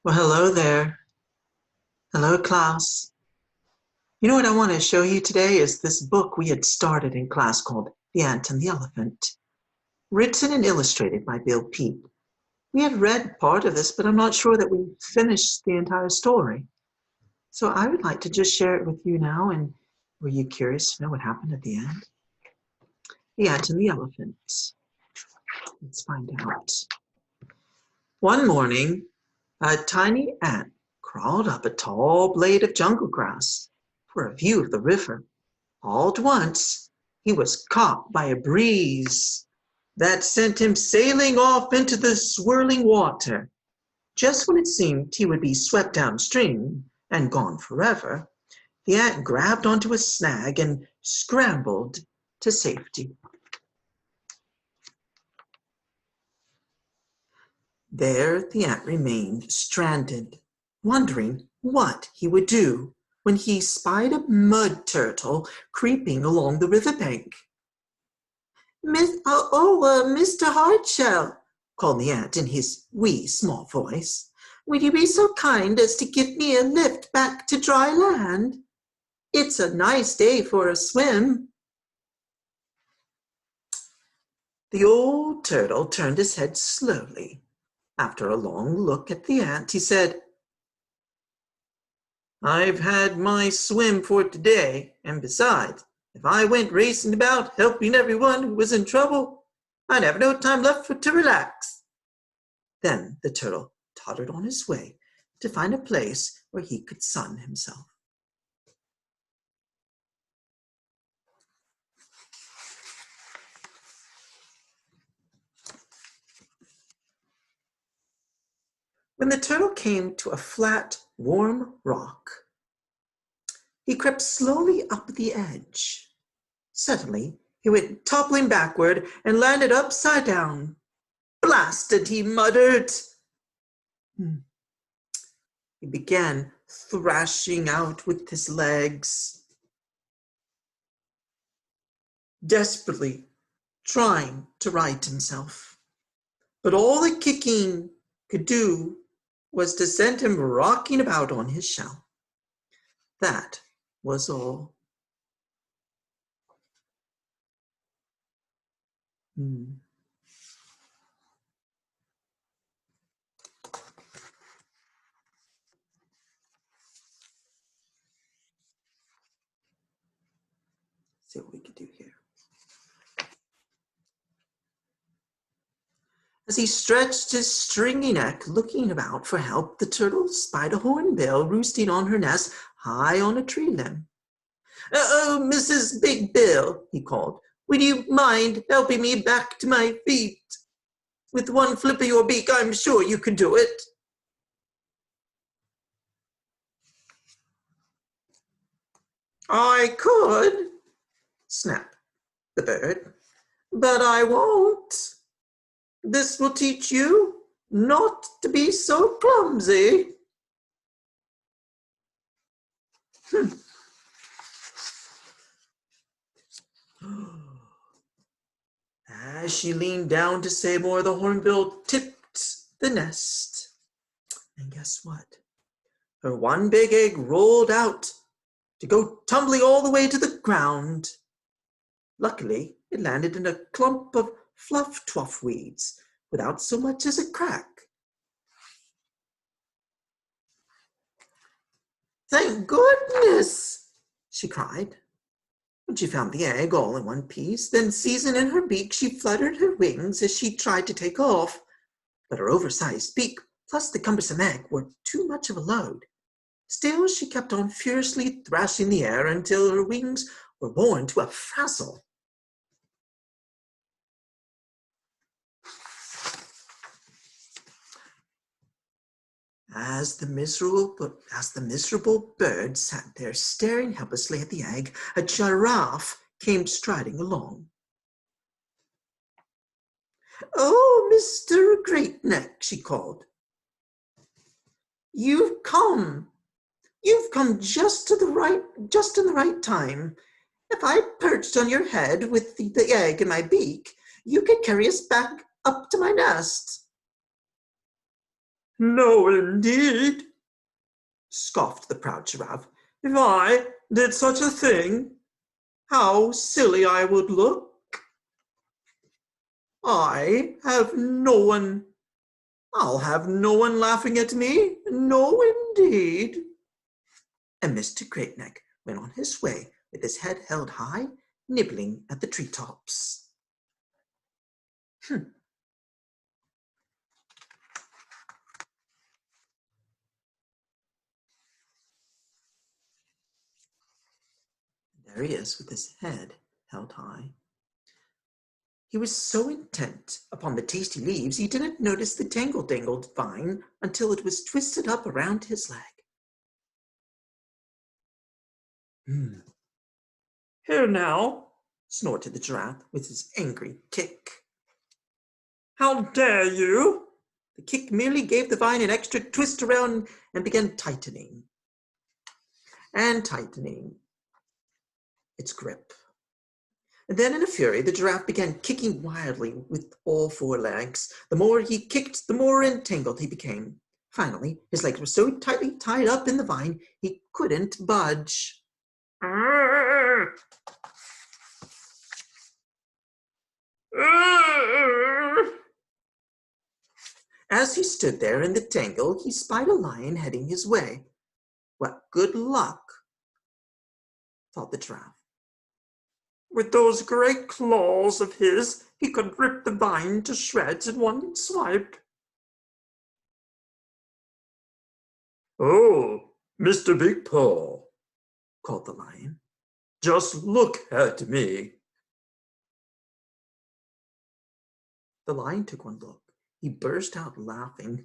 Well, hello there. Hello, Klaus. You know what I want to show you today is this book we had started in class called The Ant and the Elephant, written and illustrated by Bill Peet. We had read part of this, but I'm not sure that we finished the entire story. So I would like to just share it with you now. And were you curious to know what happened at the end? The Ant and the Elephant. Let's find out. One morning, a tiny ant crawled up a tall blade of jungle grass for a view of the river. All at once, he was caught by a breeze that sent him sailing off into the swirling water. Just when it seemed he would be swept downstream and gone forever, the ant grabbed onto a snag and scrambled to safety. There the ant remained stranded, wondering what he would do when he spied a mud turtle creeping along the riverbank. Mr. Hardshell, called the ant in his wee small voice, would you be so kind as to give me a lift back to dry land? It's a nice day for a swim. The old turtle turned his head slowly. After a long look at the ant, he said, I've had my swim for today, and besides, if I went racing about helping everyone who was in trouble, I'd have no time left to relax. Then the turtle tottered on his way to find a place where he could sun himself. When the turtle came to a flat, warm rock, he crept slowly up the edge. Suddenly, he went toppling backward and landed upside down. Blasted, he muttered. He began thrashing out with his legs, desperately trying to right himself. But all the kicking could do was to send him rocking about on his shell. That was all. See what we could do here. As he stretched his stringy neck, looking about for help, the turtle spied a hornbill roosting on her nest high on a tree limb. Oh, Mrs. Big Bill, he called, would you mind helping me back to my feet? With one flip of your beak, I'm sure you can do it. I could, snapped the bird, but I won't. This will teach you not to be so clumsy. As she leaned down to say more, the hornbill tipped the nest. And guess what? Her one big egg rolled out to go tumbling all the way to the ground. Luckily, it landed in a clump of fluff-tuff weeds without so much as a crack. Thank goodness, she cried. When she found the egg all in one piece, then seizing in her beak, she fluttered her wings as she tried to take off. But her oversized beak plus the cumbersome egg were too much of a load. Still, she kept on furiously thrashing the air until her wings were worn to a frazzle. As the miserable bird sat there staring helplessly at the egg, a giraffe came striding along. Oh, Mr. Greatneck, she called. You've come just in the right time. If I perched on your head with the egg in my beak, you could carry us back up to my nest. No, indeed, scoffed the proud giraffe. If I did such a thing, how silly I would look. I'll have no one laughing at me. No, indeed. And Mr. Greatneck went on his way with his head held high, nibbling at the treetops. There he is with his head held high. He was so intent upon the tasty leaves, he didn't notice the tangle-dangled vine until it was twisted up around his leg. Here now, snorted the giraffe with his angry kick. How dare you? The kick merely gave the vine an extra twist around and began tightening its grip. And then in a fury, the giraffe began kicking wildly with all four legs. The more he kicked, the more entangled he became. Finally, his legs were so tightly tied up in the vine, he couldn't budge. As he stood there in the tangle, he spied a lion heading his way. What good luck, thought the giraffe. With those great claws of his, he could rip the vine to shreds in one swipe. Oh, Mr. Big Paw, called the lion. Just look at me. The lion took one look. He burst out laughing.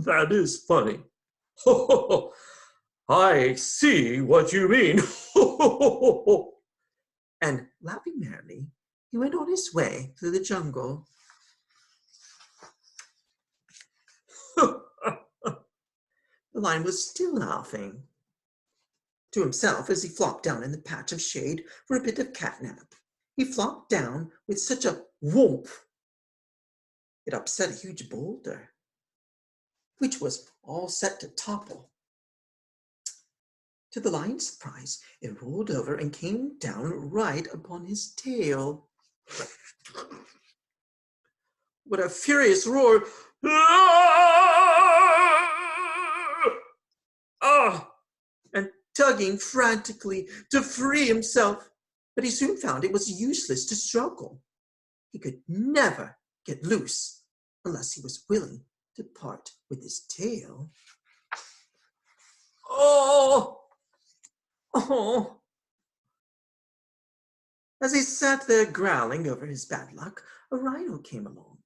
That is funny. I see what you mean. And laughing merrily, he went on his way through the jungle. The lion was still laughing to himself as he flopped down in the patch of shade for a bit of catnap. He flopped down with such a whoomp, it upset a huge boulder, which was all set to topple. To the lion's surprise, it rolled over and came down right upon his tail. What a furious roar! And tugging frantically to free himself. But he soon found it was useless to struggle. He could never get loose unless he was willing to part with his tail. Oh! As he sat there growling over his bad luck, a rhino came along.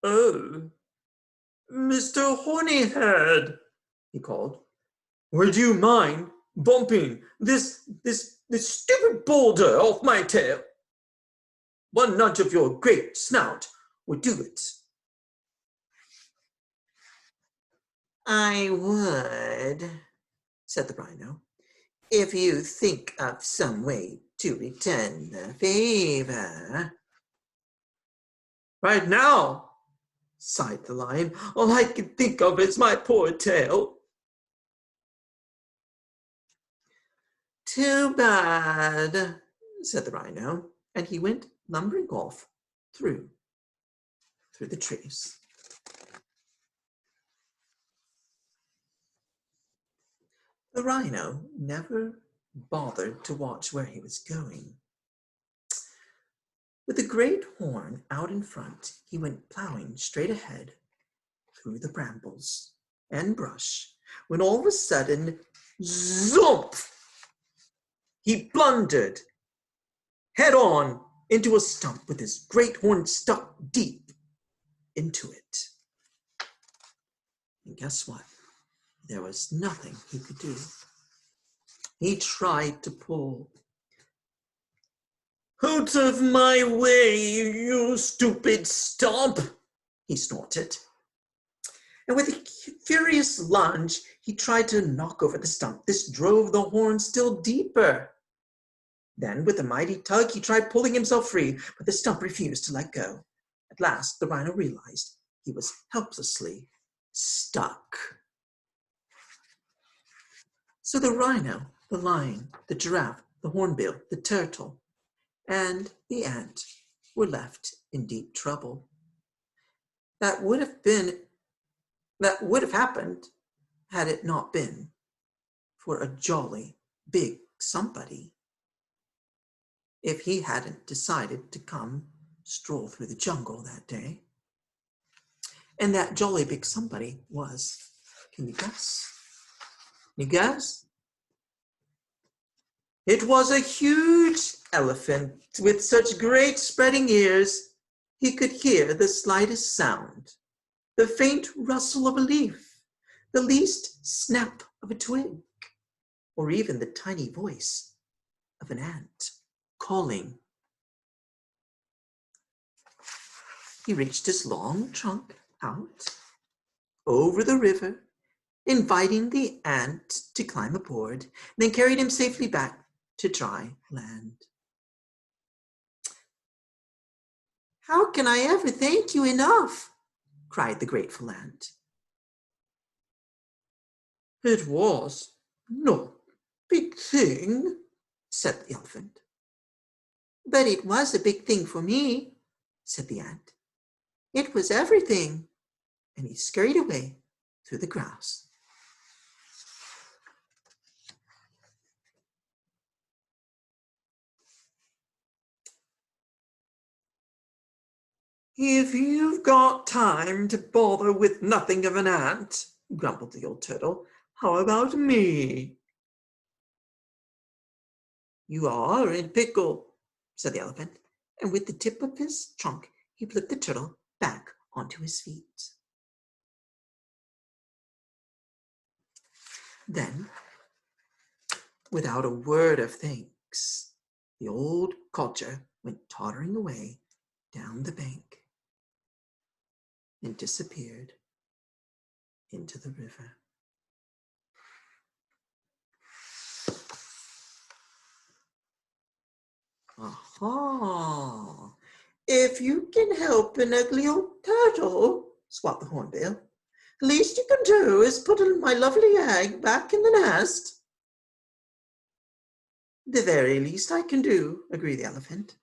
Oh, Mr. Hornyhead, he called. Would you mind bumping this stupid boulder off my tail? One nudge of your great snout would do it. I would, said the rhino, if you think of some way to return the favor. Right now, sighed the lion, all I can think of is my poor tail. Too bad, said the rhino, and he went lumbering off through the trees. The rhino never bothered to watch where he was going. With the great horn out in front, he went plowing straight ahead through the brambles and brush, when all of a sudden, zoomp! He blundered head on into a stump with his great horn stuck deep into it. And guess what? There was nothing he could do. He tried to pull. Out of my way, you stupid stump, he snorted. And with a furious lunge, he tried to knock over the stump. This drove the horn still deeper. Then, with a mighty tug, he tried pulling himself free, but the stump refused to let go. At last, the rhino realized he was helplessly stuck. So the rhino, the lion, the giraffe, the hornbill, the turtle, and the ant were left in deep trouble. That would have happened had it not been for a jolly big somebody. If he hadn't decided to come stroll through the jungle that day. And that jolly big somebody was, can you guess? Can you guess? It was a huge elephant with such great spreading ears, he could hear the slightest sound, the faint rustle of a leaf, the least snap of a twig, or even the tiny voice of an ant calling. He reached his long trunk out over the river, inviting the ant to climb aboard, then carried him safely back to dry land. "How can I ever thank you enough?" cried the grateful ant. "It was no big thing," said the elephant. "But it was a big thing for me," said the ant. "It was everything." And he scurried away through the grass. "If you've got time to bother with nothing of an ant," grumbled the old turtle, "how about me?" "You are in pickle," said the elephant, and with the tip of his trunk, he flipped the turtle back onto his feet. Then, without a word of thanks, the old codger went tottering away down the bank and disappeared into the river. "Aha! If you can help an ugly old turtle," squawked the hornbill, "least you can do is put my lovely egg back in the nest." "The very least I can do," agreed the elephant,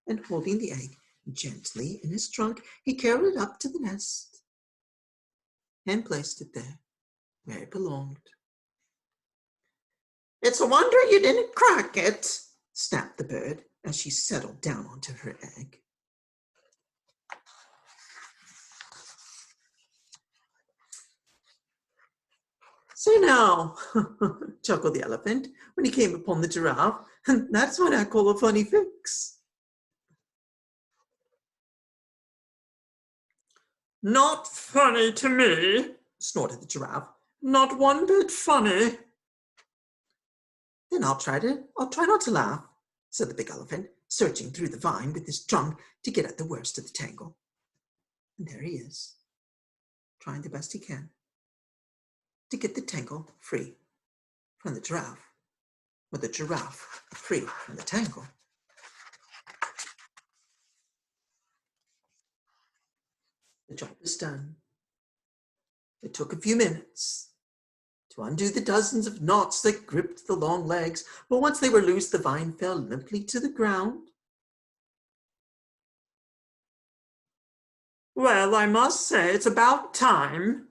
and holding the egg gently in his trunk, he carried it up to the nest and placed it there where it belonged. "It's a wonder you didn't crack it," snapped the bird as she settled down onto her egg. "So now," chuckled the elephant when he came upon the giraffe, "that's what I call a funny fix." "Not funny to me," snorted the giraffe. "Not one bit funny." "Then I'll try not to laugh," said the big elephant, searching through the vine with his trunk to get at the worst of the tangle. And there he is, trying the best he can to get the tangle free from the giraffe, or the giraffe free from the tangle. The job is done. It took a few minutes to undo the dozens of knots that gripped the long legs, but once they were loose, the vine fell limply to the ground. "Well, I must say it's about time,"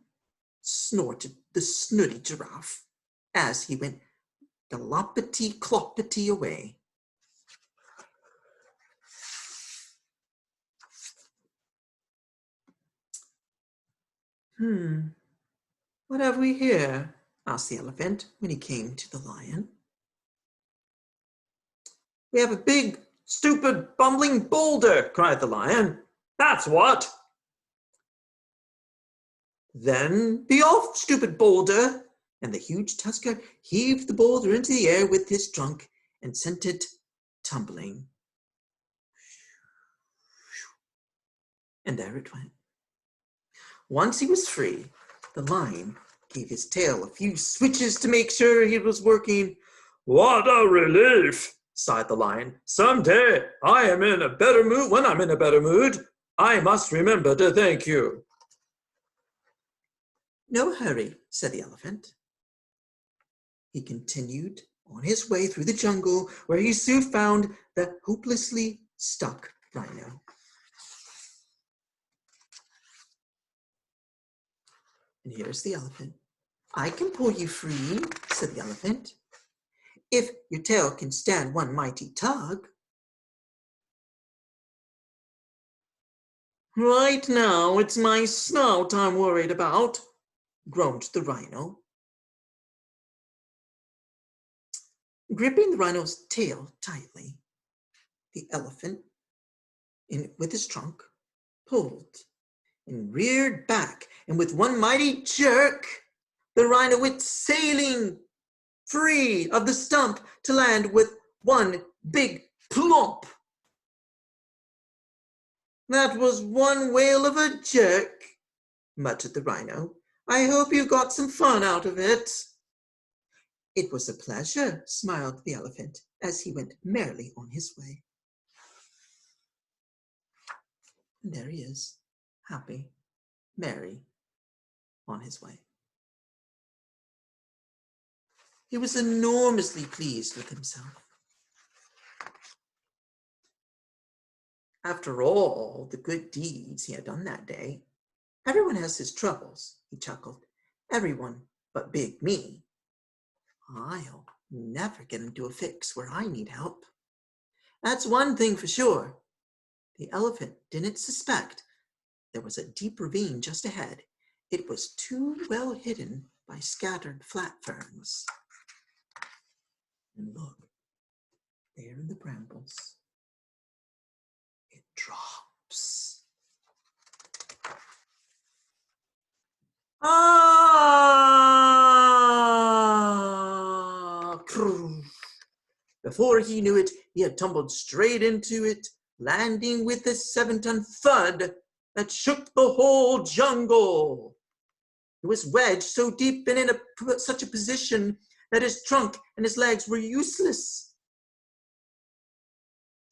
snorted the snooty giraffe as he went galoppity-cloppity away. "What have we here?" asked the elephant when he came to the lion. "We have a big, stupid, bumbling boulder," cried the lion. "That's what." "Then be off, stupid boulder." And the huge tusker heaved the boulder into the air with his trunk and sent it tumbling. And there it went. Once he was free, the lion gave his tail a few switches to make sure he was working. "What a relief," sighed the lion. Someday I am in a better mood. When I'm in a better mood, I must remember to thank you. No hurry, said the elephant. He continued on his way through the jungle, where he soon found the hopelessly stuck rhino. And here's the elephant. I can pull you free, said the elephant, if your tail can stand one mighty tug. Right now, it's my snout I'm worried about, groaned the rhino. Gripping the rhino's tail tightly, the elephant, with his trunk, pulled and reared back, and with one mighty jerk, the rhino went sailing free of the stump to land with one big plump. That was one whale of a jerk, muttered the rhino. I hope you got some fun out of it. It was a pleasure, smiled the elephant as he went merrily on his way. And there he is, happy, merry, on his way. He was enormously pleased with himself. After all the good deeds he had done that day, everyone has his troubles, he chuckled. Everyone but big me. I'll never get into a fix where I need help. That's one thing for sure. The elephant didn't suspect there was a deep ravine just ahead. It was too well hidden by scattered flat ferns. And look, there in the brambles, it drops. Ah! Before he knew it, he had tumbled straight into it, landing with a 7-ton thud that shook the whole jungle. He was wedged so deep and in such a position that his trunk and his legs were useless.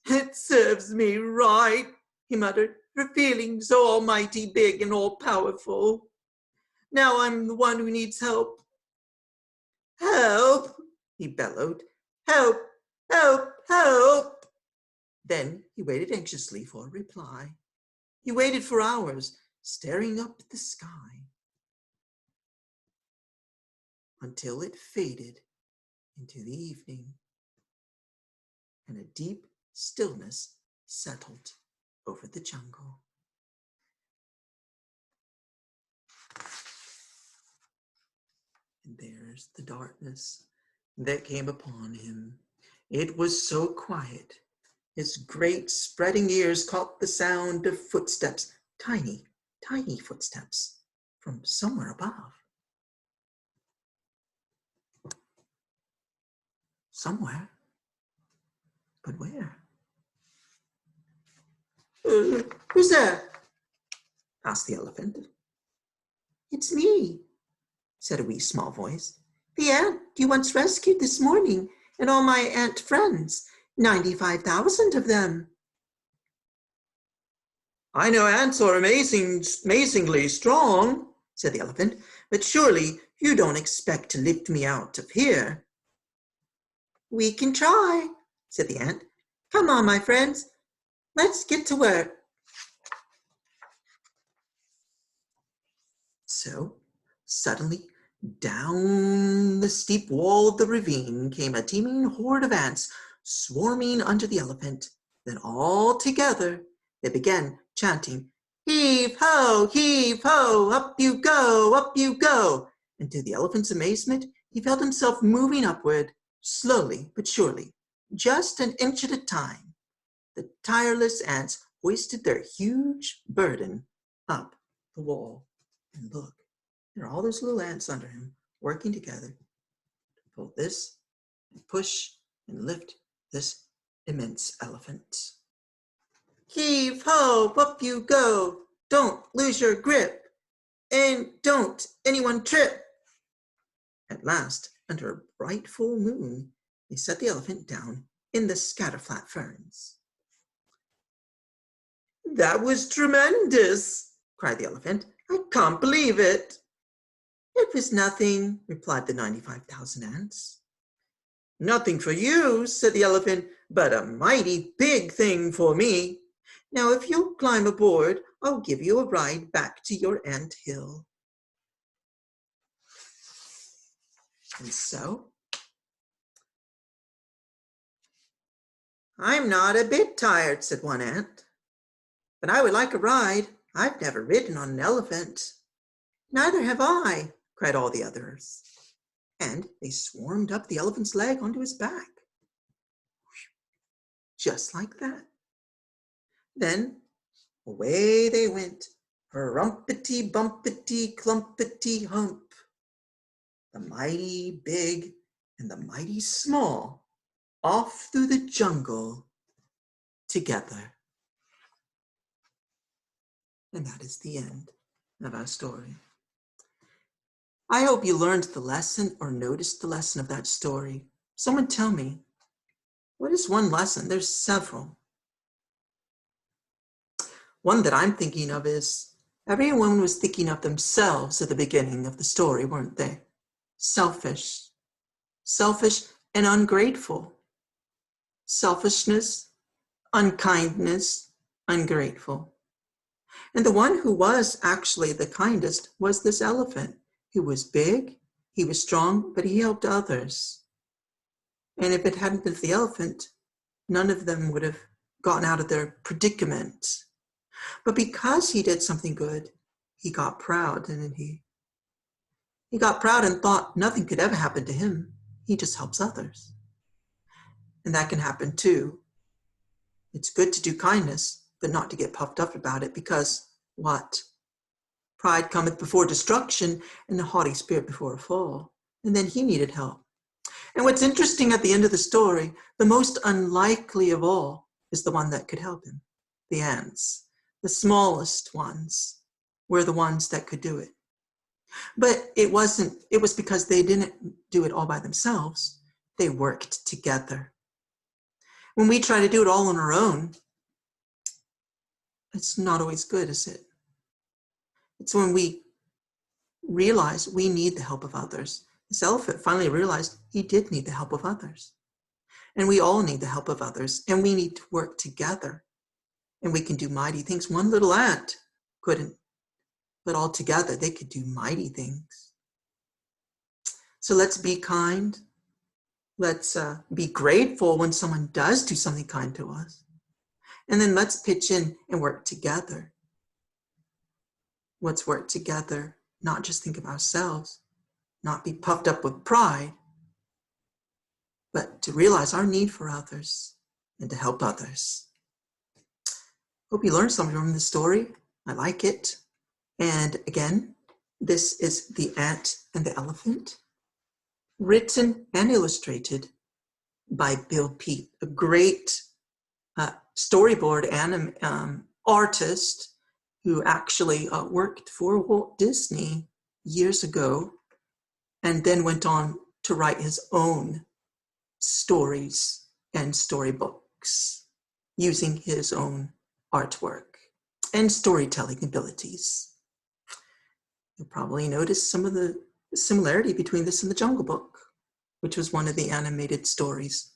It serves me right, he muttered, for feeling so almighty big and all-powerful. Now I'm the one who needs help. Help, he bellowed. Help, help, help. Then he waited anxiously for a reply. He waited for hours, staring up at the sky, until it faded into the evening, and a deep stillness settled over the jungle. And there's the darkness that came upon him. It was so quiet. His great spreading ears caught the sound of footsteps, tiny, tiny footsteps, from somewhere above. Somewhere, but where? Who's there? Asked the elephant. It's me, said a wee small voice. The ant you once rescued this morning, and all my ant friends, 95,000 of them. I know ants are amazingly strong, said the elephant, but surely you don't expect to lift me out of here. We can try, said the ant. Come on, my friends, let's get to work. So, suddenly, down the steep wall of the ravine came a teeming horde of ants, swarming under the elephant. Then all together, they began chanting, heave ho, up you go. And to the elephant's amazement, he felt himself moving upward, slowly but surely, just an inch at a time. The tireless ants hoisted their huge burden up the wall. And look, there are all those little ants under him, working together to pull this and push and lift this immense elephant. Heave ho, up you go. Don't lose your grip. And don't anyone trip. At last, under a bright full moon, they set the elephant down in the scatterflat ferns. That was tremendous, cried the elephant. I can't believe it. It was nothing, replied the 95,000 ants. Nothing for you, said the elephant, but a mighty big thing for me. Now, if you'll climb aboard, I'll give you a ride back to your ant hill. And so, I'm not a bit tired, said one ant, but I would like a ride. I've never ridden on an elephant. Neither have I, cried all the others. And they swarmed up the elephant's leg onto his back. Just like that. Then away they went, rumpety bumpety clumpety hump. The mighty big and the mighty small, off through the jungle together. And that is the end of our story. I hope you learned the lesson or noticed the lesson of that story. Someone tell me, what is one lesson? There's several. One that I'm thinking of is, everyone was thinking of themselves at the beginning of the story, weren't they? Selfish and ungrateful. Selfishness, unkindness, ungrateful. And the one who was actually the kindest was this elephant. He was big, he was strong, but he helped others. And if it hadn't been for the elephant, none of them would have gotten out of their predicament. But because he did something good, he got proud, didn't he? He got proud and thought nothing could ever happen to him. He just helps others. And that can happen too. It's good to do kindness, but not to get puffed up about it, because what? Pride cometh before destruction, and a haughty spirit before a fall. And then he needed help. And what's interesting at the end of the story, the most unlikely of all is the one that could help him. The ants, the smallest ones, were the ones that could do it. But it was because they didn't do it all by themselves. They worked together. When we try to do it all on our own, it's not always good, is it? It's when we realize we need the help of others. This elephant finally realized he did need the help of others. And we all need the help of others, and we need to work together. And we can do mighty things. One little ant couldn't, but all together they could do mighty things. So let's be kind. Let's be grateful when someone does do something kind to us. And then let's pitch in and work together. Let's work together, not just think of ourselves, not be puffed up with pride, but to realize our need for others and to help others. Hope you learned something from the story. I like it. And again, this is The Ant and the Elephant, written and illustrated by Bill Peet, a great storyboard artist who actually worked for Walt Disney years ago and then went on to write his own stories and storybooks using his own artwork and storytelling abilities. You'll probably notice some of the similarity between this and The Jungle Book, which was one of the animated stories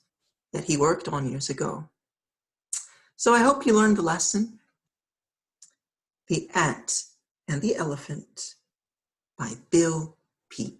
that he worked on years ago. So I hope you learned the lesson. The Ant and the Elephant by Bill Peet.